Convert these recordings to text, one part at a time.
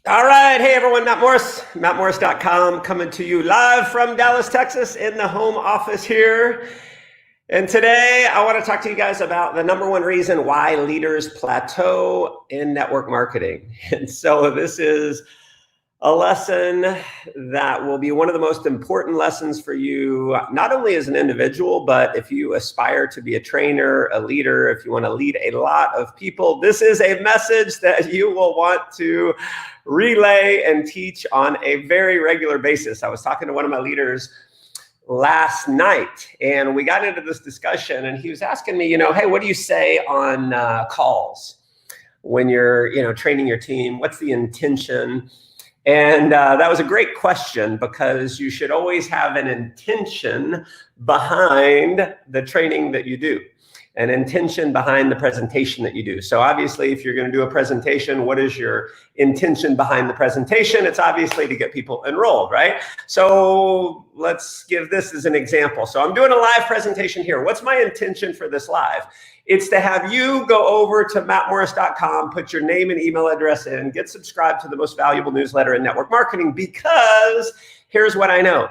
All right. Hey, everyone. Matt Morris, mattmorris.com, coming to you live from Dallas, Texas, in the home office here. And today I want to talk to you guys about the number one reason why leaders plateau in network marketing. And so this is a lesson that will be one of the most important lessons for you, not only as an individual, but if you aspire to be a trainer, a leader, if you want to lead a lot of people, this is a message that you will want to relay and teach on a very regular basis. I was talking to one of my leaders last night and we got into this discussion and he was asking me, hey, what do you say on calls when you're, training your team? What's the intention? And that was a great question because you should always have an intention behind the training that you do, an intention behind the presentation that you do. So obviously, if you're going to do a presentation, what is your intention behind the presentation? It's obviously to get people enrolled, right? So let's give this as an example. So I'm doing a live presentation here. What's my intention for this live? It's to have you go over to mattmorris.com, put your name and email address in, get subscribed to the most valuable newsletter in network marketing, because here's what I know.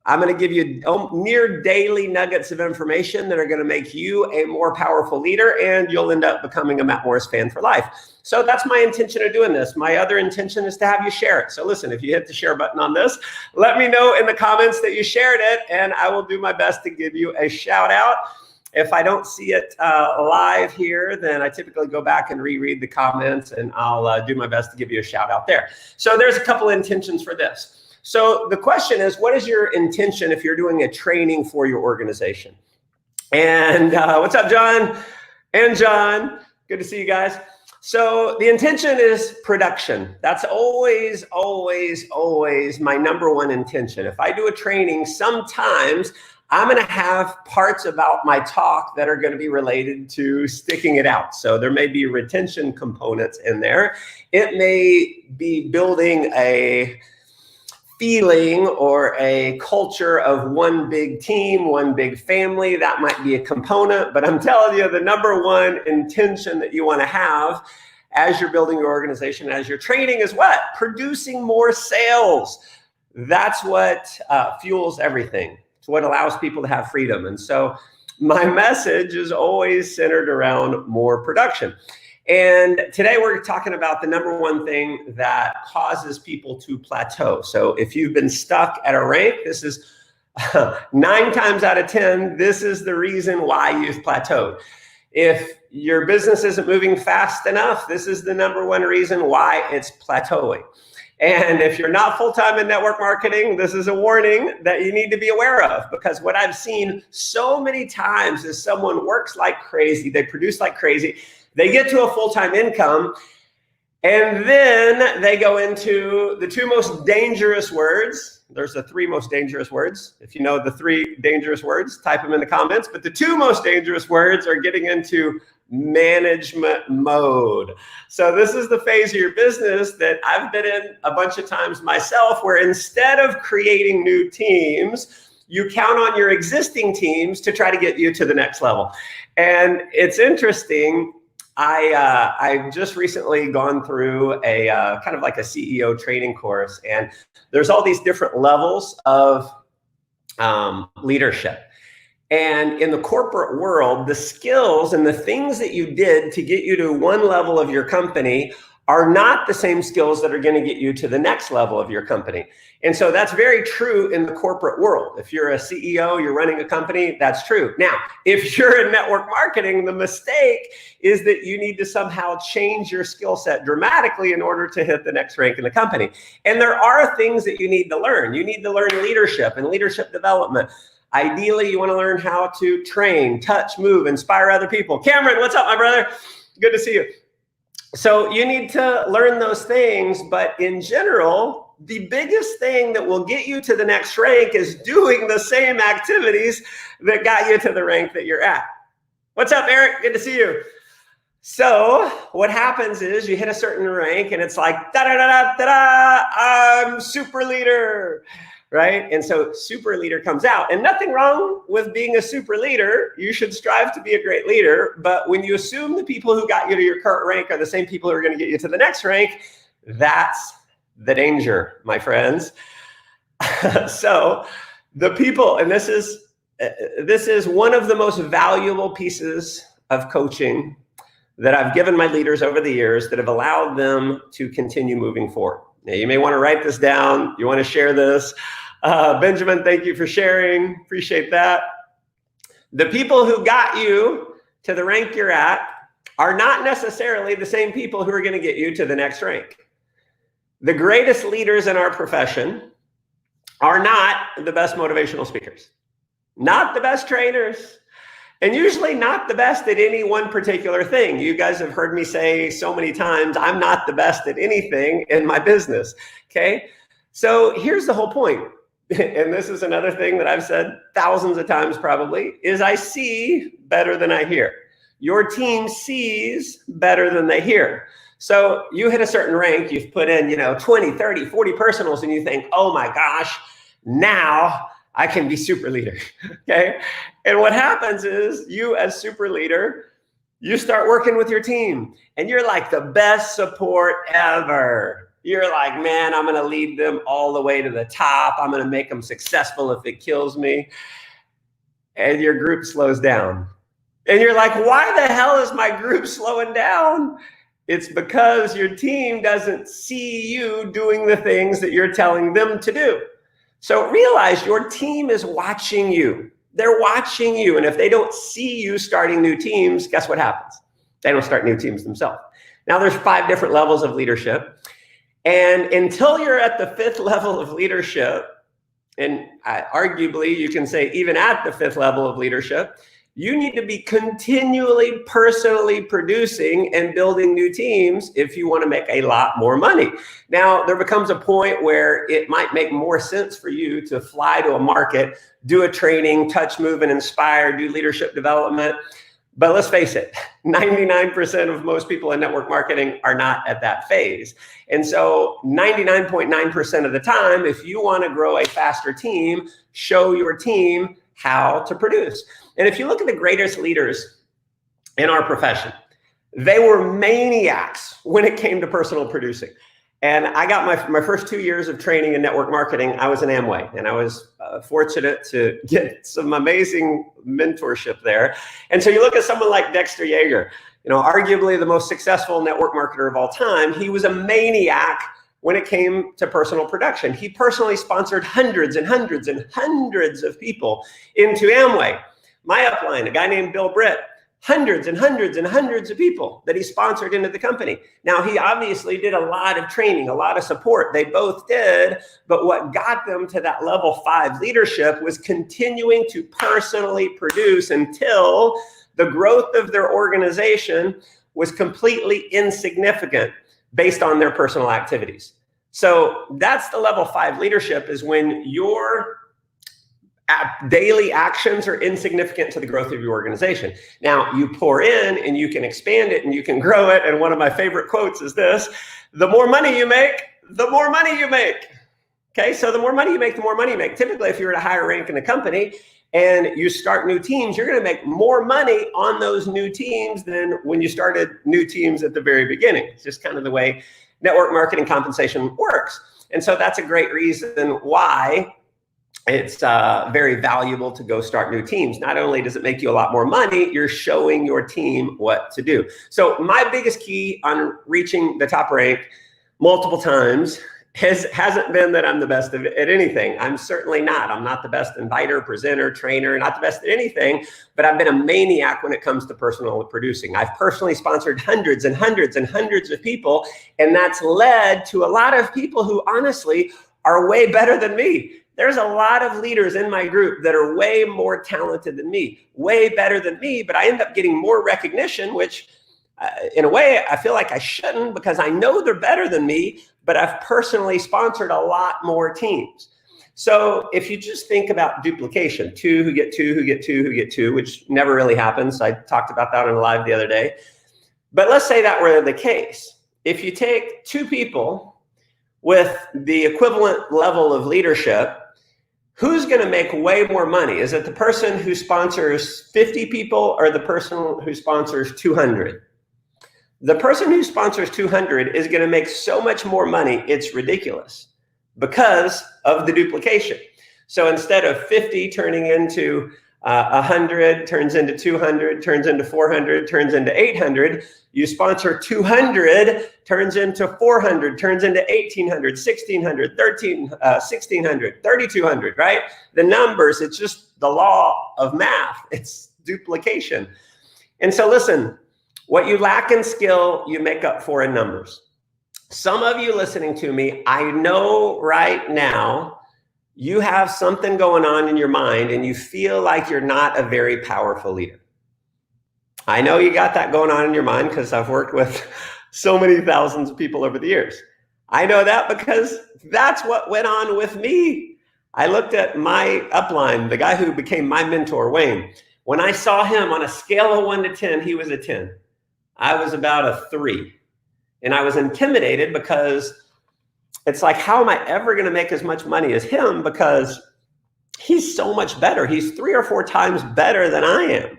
I'm going to give you near daily nuggets of information that are going to make you a more powerful leader, and you'll end up becoming a Matt Morris fan for life. So that's my intention of doing this. My other intention is to have you share it. So listen, if you hit the share button on this, let me know in the comments that you shared it, and I will do my best to give you a shout out. If I don't see it live here, then I typically go back and reread the comments, and I'll do my best to give you a shout out there. So there's a couple intentions for this. So the question is, what is your intention if you're doing a training for your organization? And what's up, John and John? Good to see you guys. So the intention is production. That's always, always, always my number one intention. If I do a training, sometimes I'm going to have parts about my talk that are going to be related to sticking it out. So there may be retention components in there. It may be building a feeling or a culture of one big team, one big family. That might be a component, but I'm telling you, the number one intention that you want to have as you're building your organization, as you're training, is what? Producing more sales. That's what fuels everything. It's what allows people to have freedom. And so my message is always centered around more production. And today we're talking about the number one thing that causes people to plateau. So if you've been stuck at a rank, this is 9 times out of 10, this is the reason why you've plateaued. If your business isn't moving fast enough, this is the number one reason why it's plateauing. And if you're not full-time in network marketing, this is a warning that you need to be aware of, because what I've seen so many times is someone works like crazy, they produce like crazy, they get to a full-time income, and then they go into the 2 most dangerous words. There's the 3 most dangerous words. If you know the 3 dangerous words, type them in the comments. But the 2 most dangerous words are getting into management mode. So this is the phase of your business that I've been in a bunch of times myself, where instead of creating new teams, you count on your existing teams to try to get you to the next level. And it's interesting. I just recently gone through a kind of like a CEO training course, and there's all these different levels of leadership. And in the corporate world, the skills and the things that you did to get you to one level of your company are not the same skills that are going to get you to the next level of your company. And so that's very true in the corporate world. If you're a CEO, you're running a company, that's true. Now, if you're in network marketing, the mistake is that you need to somehow change your skill set dramatically in order to hit the next rank in the company. And there are things that you need to learn. You need to learn leadership and leadership development. Ideally, you want to learn how to train, touch, move, inspire other people. Cameron, what's up, my brother? Good to see you. So you need to learn those things, but in general, the biggest thing that will get you to the next rank is doing the same activities that got you to the rank that you're at. What's up, Eric? Good to see you. So what happens is you hit a certain rank and it's like, da-da-da-da-da-da, I'm super leader, right? And so super leader comes out, and nothing wrong with being a super leader. You should strive to be a great leader. But when you assume the people who got you to your current rank are the same people who are going to get you to the next rank, that's the danger, my friends. So the people, and this is one of the most valuable pieces of coaching that I've given my leaders over the years that have allowed them to continue moving forward. Now, you may want to write this down. You want to share this. Benjamin, thank you for sharing. Appreciate that. The people who got you to the rank you're at are not necessarily the same people who are going to get you to the next rank. The greatest leaders in our profession are not the best motivational speakers, not the best trainers, and usually not the best at any one particular thing. You guys have heard me say so many times, I'm not the best at anything in my business, okay? So here's the whole point, and this is another thing that I've said thousands of times probably, is I see better than I hear. Your team sees better than they hear. So you hit a certain rank, you've put in, 20, 30, 40 personals, and you think, oh my gosh, now I can be super leader, okay? And what happens is you as super leader, you start working with your team and you're like the best support ever. You're like, man, I'm gonna lead them all the way to the top. I'm gonna make them successful if it kills me. And your group slows down. And you're like, why the hell is my group slowing down? It's because your team doesn't see you doing the things that you're telling them to do. So realize your team is watching you. They're watching you. And if they don't see you starting new teams, guess what happens? They don't start new teams themselves. Now there's 5 different levels of leadership. And until you're at the 5th level of leadership, and arguably you can say even at the 5th level of leadership, you need to be continually personally producing and building new teams if you want to make a lot more money. Now, there becomes a point where it might make more sense for you to fly to a market, do a training, touch, move, and inspire, do leadership development. But let's face it, 99% of most people in network marketing are not at that phase. And so 99.9% of the time, if you want to grow a faster team, show your team how to produce. And if you look at the greatest leaders in our profession, they were maniacs when it came to personal producing. And I got my first 2 years of training in network marketing. I was in Amway, and I was fortunate to get some amazing mentorship there. And so you look at someone like Dexter Jaeger, arguably the most successful network marketer of all time. He was a maniac when it came to personal production. He personally sponsored hundreds and hundreds and hundreds of people into Amway. My upline, a guy named Bill Britt, hundreds and hundreds and hundreds of people that he sponsored into the company. Now, he obviously did a lot of training, a lot of support. They both did. But what got them to that level 5 leadership was continuing to personally produce until the growth of their organization was completely insignificant based on their personal activities. So that's the level 5 leadership, is when your daily actions are insignificant to the growth of your organization. Now, you pour in and you can expand it and you can grow it. And one of my favorite quotes is this: the more money you make, the more money you make. Okay, so the more money you make, the more money you make. Typically, if you're at a higher rank in a company and you start new teams, you're going to make more money on those new teams than when you started new teams at the very beginning. It's just kind of the way network marketing compensation works. And so that's a great reason why it's very valuable to go start new teams. Not only does it make you a lot more money, you're showing your team what to do. So my biggest key on reaching the top rank multiple times hasn't been that I'm the best at anything. I'm certainly not. I'm not the best inviter, presenter, trainer, not the best at anything, but I've been a maniac when it comes to personal producing. I've personally sponsored hundreds and hundreds and hundreds of people, and that's led to a lot of people who honestly are way better than me. There's a lot of leaders in my group that are way more talented than me, way better than me, but I end up getting more recognition, which in a way I feel like I shouldn't, because I know they're better than me, but I've personally sponsored a lot more teams. So if you just think about duplication, 2 who get 2 who get 2 who get 2, which never really happens. I talked about that on a live the other day. But let's say that were the case. If you take 2 people with the equivalent level of leadership, who's going to make way more money? Is it the person who sponsors 50 people or the person who sponsors 200? The person who sponsors 200 is going to make so much more money, it's ridiculous, because of the duplication. So instead of 50 turning into 100, turns into 200, turns into 400, turns into 800, you sponsor 200, turns into 400, turns into 1800, 1600, 1600, 3200, right? The numbers, it's just the law of math. It's duplication. And so listen, what you lack in skill, you make up for in numbers. Some of you listening to me, I know right now, you have something going on in your mind and you feel like you're not a very powerful leader. I know you got that going on in your mind because I've worked with so many thousands of people over the years. I know that because that's what went on with me. I looked at my upline, the guy who became my mentor, Wayne. When I saw him on a scale of 1 to 10, he was a 10. I was about a 3. And I was intimidated because it's like, how am I ever going to make as much money as him? Because he's so much better. He's 3 or 4 times better than I am.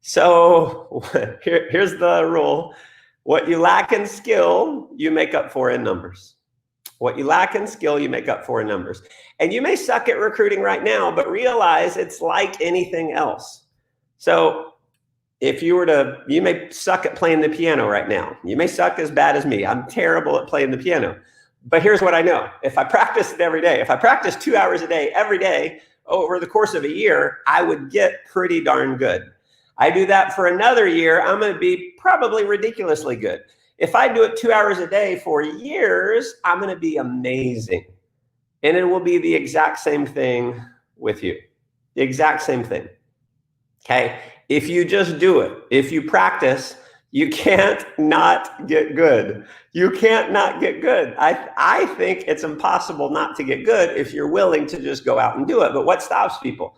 So here's the rule. What you lack in skill, you make up for in numbers. What you lack in skill, you make up for in numbers. And you may suck at recruiting right now, but realize it's like anything else. So if you may suck at playing the piano right now. You may suck as bad as me. I'm terrible at playing the piano. But here's what I know. If I practice it every day, if I practice 2 hours a day, every day, over the course of a year, I would get pretty darn good. I do that for another year, I'm going to be probably ridiculously good. If I do it 2 hours a day for years, I'm going to be amazing. And it will be the exact same thing with you. The exact same thing. Okay? If you just do it, if you practice, you can't not get good. You can't not get good. I think it's impossible not to get good if you're willing to just go out and do it. But what stops people?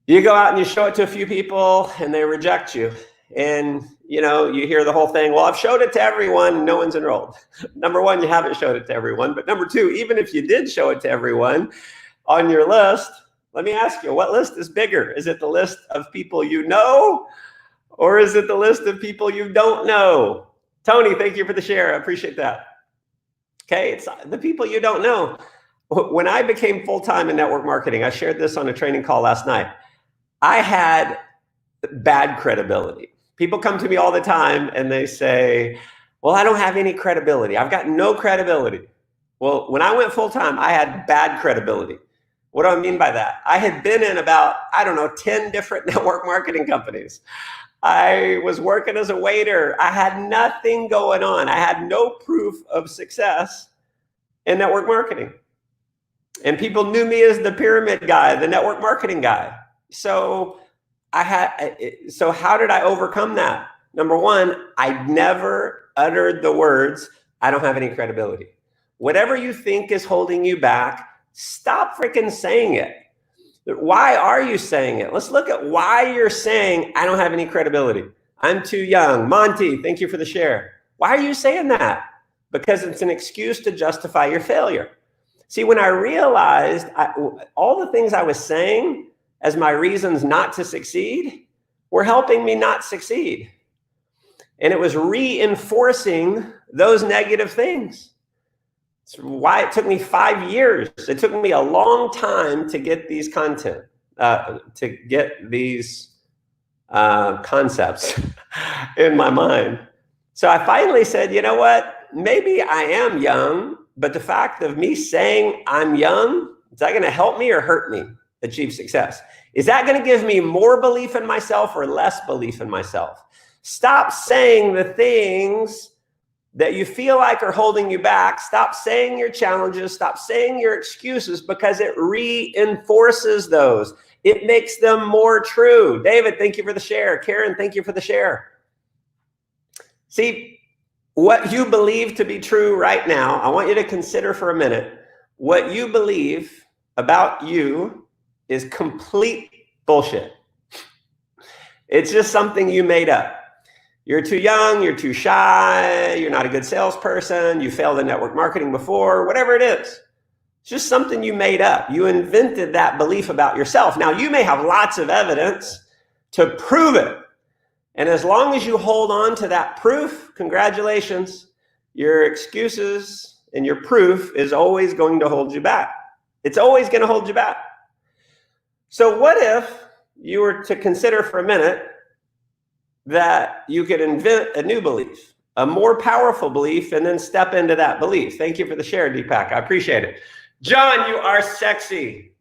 You go out and you show it to a few people and they reject you. And you hear the whole thing, well, I've showed it to everyone, no one's enrolled. Number one, you haven't showed it to everyone. But number two, even if you did show it to everyone on your list, let me ask you, what list is bigger? Is it the list of people you know? Or is it the list of people you don't know? Tony, thank you for the share. I appreciate that. Okay, it's the people you don't know. When I became full-time in network marketing, I shared this on a training call last night. I had bad credibility. People come to me all the time and they say, well, I don't have any credibility. I've got no credibility. Well, when I went full-time, I had bad credibility. What do I mean by that? I had been in about, 10 different network marketing companies. I was working as a waiter. I had nothing going on. I had no proof of success in network marketing. And people knew me as the pyramid guy, the network marketing guy. So how did I overcome that? Number one, I never uttered the words, I don't have any credibility. Whatever you think is holding you back, stop freaking saying it. Why are you saying it? Let's look at why you're saying, I don't have any credibility. I'm too young. Monty, thank you for the share. Why are you saying that? Because it's an excuse to justify your failure. See, when I realized all the things I was saying as my reasons not to succeed were helping me not succeed. And it was reinforcing those negative things. It's why it took me 5 years. It took me a long time to get these concepts in my mind. So I finally said, you know what? Maybe I am young, but the fact of me saying I'm young, is that going to help me or hurt me achieve success? Is that going to give me more belief in myself or less belief in myself? Stop saying the things that you feel like are holding you back. Stop saying your challenges. Stop saying your excuses, because it reinforces those. It makes them more true. David, thank you for the share. Karen, thank you for the share. See, what you believe to be true right now, I want you to consider for a minute. What you believe about you is complete bullshit. It's just something you made up. You're too young, you're too shy, you're not a good salesperson, you failed in network marketing before, whatever it is. It's just something you made up. You invented that belief about yourself. Now, you may have lots of evidence to prove it, And as long as you hold on to that proof, congratulations, your excuses and your proof is always going to hold you back. It's always going to hold you back. So what if you were to consider for a minute that you could invent a new belief, a more powerful belief, and then step into that belief? Thank you for the share, Deepak. I appreciate it. John, you are sexy.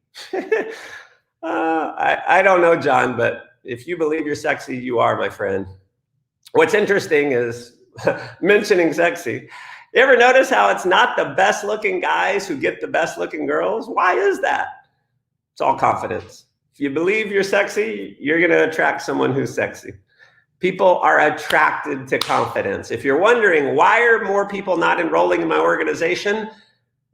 I don't know, John, but if you believe you're sexy, you are, my friend. What's interesting is mentioning sexy. You ever notice how it's not the best looking guys who get the best looking girls? Why is that? It's all confidence. If you believe you're sexy, you're going to attract someone who's sexy. People are attracted to confidence. If you're wondering, why are more people not enrolling in my organization?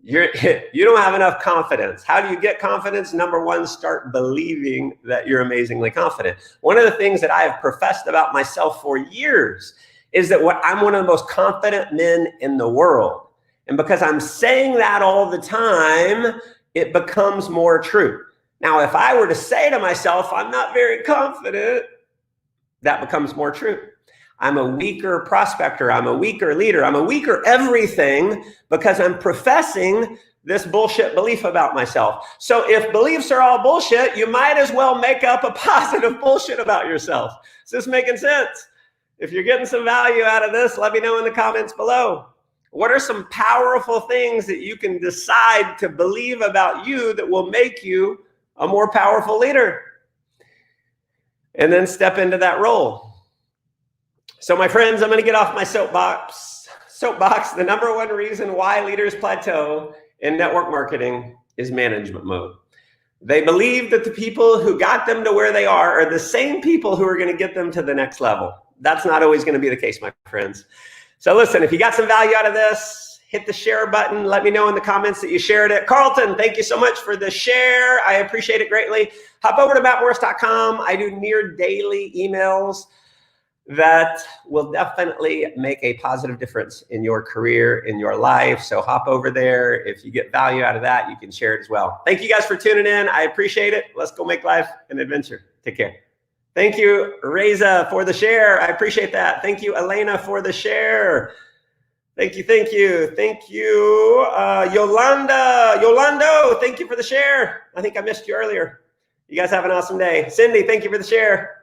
You don't have enough confidence. How do you get confidence? Number one, start believing that you're amazingly confident. One of the things that I have professed about myself for years is that I'm one of the most confident men in the world. And because I'm saying that all the time, it becomes more true. Now, if I were to say to myself, I'm not very confident, that becomes more true. I'm a weaker prospector. I'm a weaker leader. I'm a weaker everything because I'm professing this bullshit belief about myself. So if beliefs are all bullshit, you might as well make up a positive bullshit about yourself. Is this making sense? If you're getting some value out of this, let me know in the comments below. What are some powerful things that you can decide to believe about you that will make you a more powerful leader? And then step into that role. So my friends, I'm going to get off my soapbox. The number one reason why leaders plateau in network marketing is management mode. They believe that the people who got them to where they are the same people who are going to get them to the next level. That's not always going to be the case, my friends. So listen, if you got some value out of this, hit the share button. Let me know in the comments that you shared it. Carlton, thank you so much for the share. I appreciate it greatly. Hop over to mattmorris.com. I do near daily emails that will definitely make a positive difference in your career, in your life. So hop over there. If you get value out of that, you can share it as well. Thank you guys for tuning in. I appreciate it. Let's go make life an adventure. Take care. Thank you, Reza, for the share. I appreciate that. Thank you, Elena, for the share. Thank you, thank you, thank you. Yolando, thank you for the share. I think I missed you earlier. You guys have an awesome day. Cindy, thank you for the share.